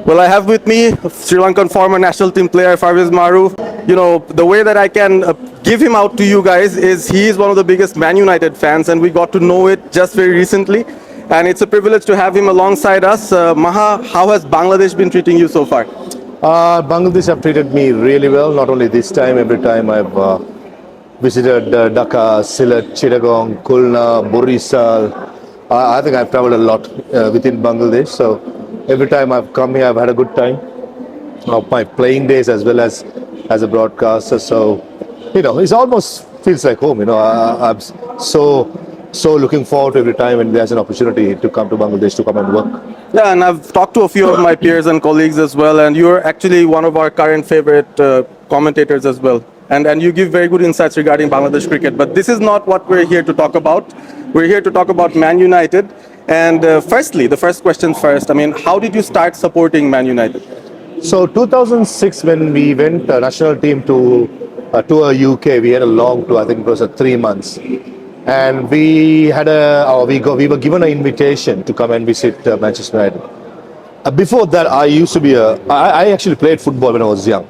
Well, I have with me Sri Lankan former national team player Farveez Maharoof. You know, the way that I can give him out to you guys is he is one of the biggest Man United fans, and we got to know it just very recently. And it's a privilege to have him alongside us. Maha, how has Bangladesh been treating you so far? Bangladesh have treated me really well. Not only this time, every time I've visited Dhaka, Sylhet, Chittagong, Khulna, Borisal. I think I've traveled a lot within Bangladesh. So every time I've come here, I've had a good time of my playing days as a broadcaster. So it's almost feels like home. I'm so looking forward to every time when there's an opportunity to come to Bangladesh to come and work. Yeah, and I've talked to a few of my peers and colleagues as well, and you're actually one of our current favorite commentators as well. And you give very good insights regarding Bangladesh cricket. But this is not what we're here to talk about. We're here to talk about Man United. And firstly, the first question first. I mean, how did you start supporting Man United? So 2006, when we went national team to tour UK, we had a long tour. I think it was 3 months, and we were given an invitation to come and visit Manchester United. Before that, I actually played football when I was young,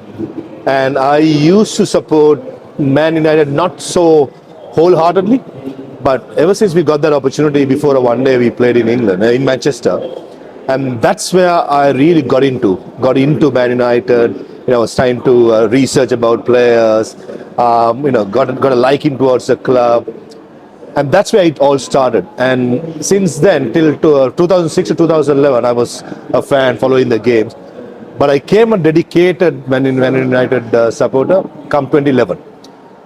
and I used to support Man United not so wholeheartedly, but ever since we got that opportunity, before one day we played in England, in Manchester, and that's where I really got into Man United. I was trying to research about players. Got a liking towards the club, and that's where it all started. And since then, till 2006 to 2011, I was a fan following the games. But I came a dedicated Man United supporter come 2011.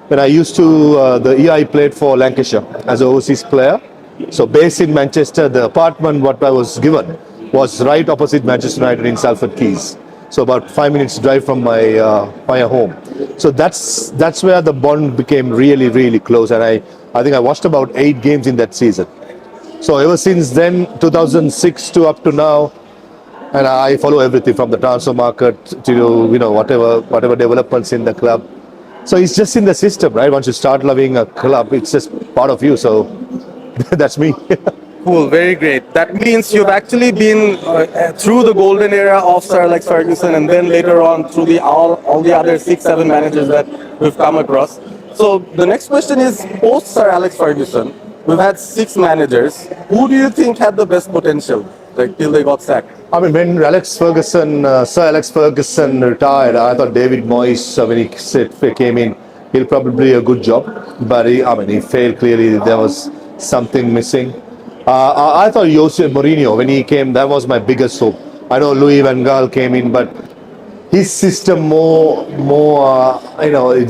When I used to, the year I played for Lancashire as an overseas player. So based in Manchester, the apartment what I was given was right opposite Manchester United in Salford Quays. So about 5 minutes drive from my home. So that's where the bond became really, really close. And I think I watched about 8 games in that season. So ever since then, 2006 to up to now, and I follow everything from the transfer market to whatever developments in the club. So it's just in the system, right? Once you start loving a club, it's just part of you. So that's me. Cool, very great. That means you've actually been through the golden era of Sir Alex Ferguson, and then later on through all the other 6-7 managers that we've come across. So the next question is, post Sir Alex Ferguson, we've had 6 managers. Who do you think had the best potential, like till they got sacked? I mean, when Sir Alex Ferguson retired, I thought David Moyes, when he came in, he'll probably do a good job. But he failed clearly. There was something missing. I thought Jose Mourinho, when he came, that was my biggest hope. I know Louis van Gaal came in, but his system it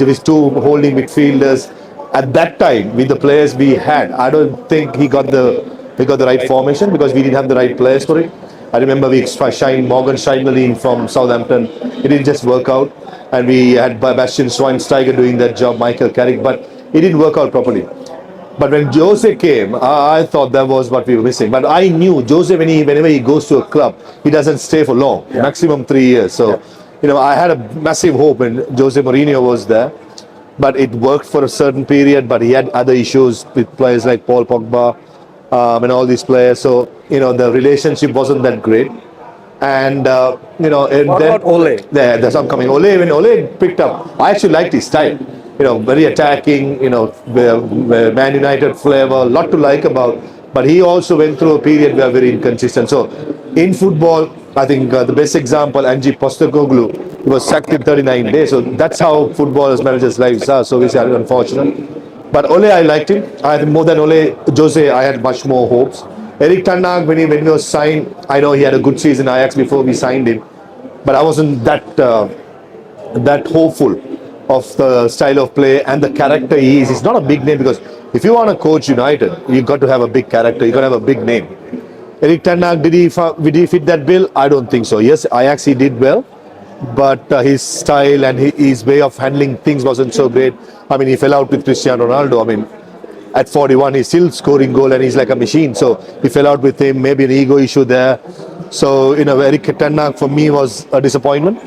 was 2 holding midfielders. At that time, with the players we had, I don't think he got the right formation because we didn't have the right players for it. I remember we signed Morgan Scheinderlin from Southampton. It didn't just work out. And we had Bastian Schweinsteiger doing that job, Michael Carrick, but it didn't work out properly. But when Jose came, I thought that was what we were missing. But I knew Jose, whenever he goes to a club, he doesn't stay for long, maximum 3 years. So, I had a massive hope when Jose Mourinho was there. But it worked for a certain period, but he had other issues with players like Paul Pogba and all these players. So, the relationship wasn't that great. And, What about Ole? There's some coming. When Ole picked up, I actually liked his style. Very attacking, Man United flavor, a lot to like about. But he also went through a period where very inconsistent. So, in football, I think the best example, Ange Postecoglou, he was sacked in 39 days. So that's how footballers, managers' lives are. So it's unfortunate. But Ole, I liked him. I think more than Jose, I had much more hopes. Erik ten Hag, when he was signed, I know he had a good season Ajax before we signed him. But I wasn't that hopeful of the style of play and the character he is. He's not a big name because if you want to coach United, you've got to have a big character. You've got to have a big name. Erik ten Hag, did he fit that bill? I don't think so. Yes, Ajax he did well, but his style and his way of handling things wasn't so great. I mean, he fell out with Cristiano Ronaldo. I mean, at 41, he's still scoring goal and he's like a machine. So he fell out with him. Maybe an ego issue there. So Erik ten Hag for me was a disappointment.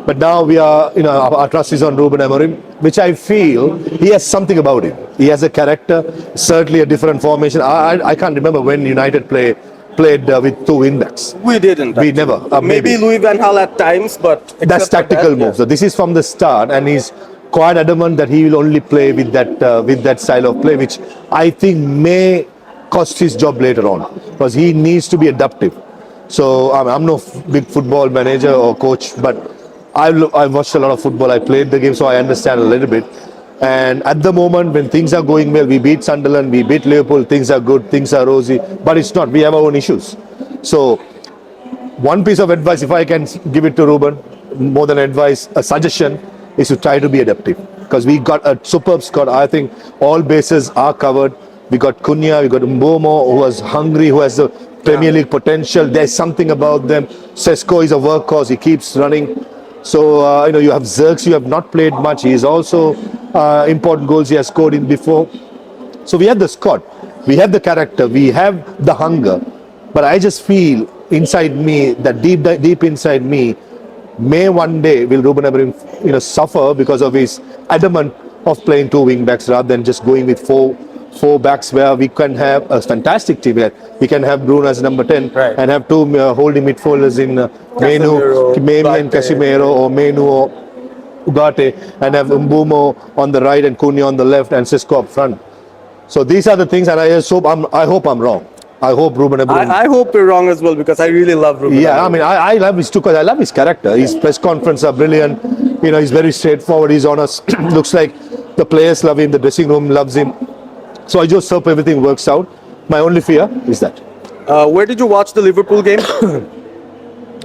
But now we are, our trust is on Ruben Amorim, which I feel he has something about him. He has a character, certainly a different formation. I can't remember when United play played with two wing backs. We didn't. We actually. never. Maybe Louis Van Gaal at times, but That's except for tactical that, move. So this is from the start, and he's quite adamant that he will only play with that style of play, which I think may cost his job later on because he needs to be adaptive. So I'm no big football manager or coach, but I watched a lot of football. I played the game, so I understand a little bit. And at the moment, when things are going well, we beat Sunderland, we beat Liverpool, things are good, things are rosy, but it's not. We have our own issues. So one piece of advice, if I can give it to Ruben, more than advice, a suggestion, is to try to be adaptive. Because we got a superb squad. I think all bases are covered. We got Cunha, we got Mbomo, who was hungry, who has the Premier League potential. There's something about them. Sesko is a workhorse. He keeps running. So, you have Zirks, you have not played much. He's also important goals he has scored in before. So we have the squad, we have the character, we have the hunger. But I just feel inside me that deep inside me, may one day will Ruben Amorim, suffer because of his adamant of playing two wing backs rather than just going with four backs, where we can have a fantastic team. We can have Bruno as number 10 Right. and have two holding midfielders in Menu, Memi and Casemiro, or Menu or Ugarte, and have Mbumo on the right and Cunha on the left and Cisco up front. So these are the things, and I hope I'm wrong. I hope Ruben Amorim. I hope you're wrong as well because I really love Ruben. Yeah, Amorim. I mean, I love his because I love his character. His press conferences are brilliant. He's very straightforward. He's honest. Looks like the players love him. The dressing room loves him. So I just hope everything works out. My only fear is that. Where did you watch the Liverpool game?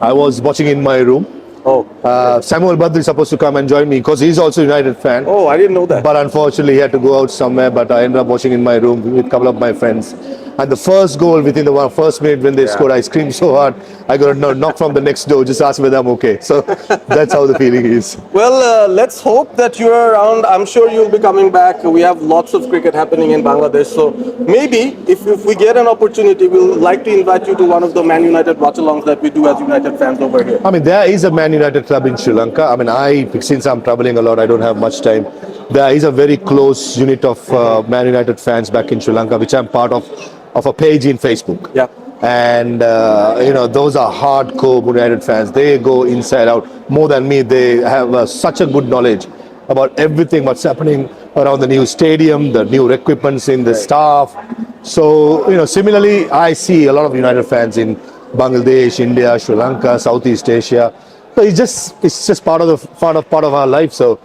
I was watching in my room. Oh, Samuel Badri is supposed to come and join me because he's also a United fan. oh, I didn't know that. But unfortunately, he had to go out somewhere. But I ended up watching in my room with a couple of my friends. And the first goal within the first minute when they scored, I screamed so hard. I got a knock from the next door. Just ask whether I'm okay. So that's how the feeling is. Well, let's hope that you're around. I'm sure you'll be coming back. We have lots of cricket happening in Bangladesh. So maybe if we get an opportunity, we'll like to invite you to one of the Man United watch-alongs that we do as United fans over here. I mean, there is a Man United club in Sri Lanka. I mean, since I'm traveling a lot, I don't have much time. There is a very close unit of Man United fans back in Sri Lanka, which I'm part of a page in Facebook. Yeah. And, those are hardcore United fans. They go inside out more than me. They have such a good knowledge about everything, what's happening around the new stadium, the new equipments in the staff. So, similarly, I see a lot of United fans in Bangladesh, India, Sri Lanka, Southeast Asia. So it's just part of our life. So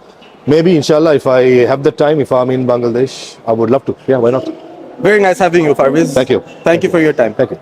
maybe, inshallah, if I have the time, if I'm in Bangladesh, I would love to. Yeah, why not? Very nice having you, Farveez. Thank you. Thank you for your time. Thank you.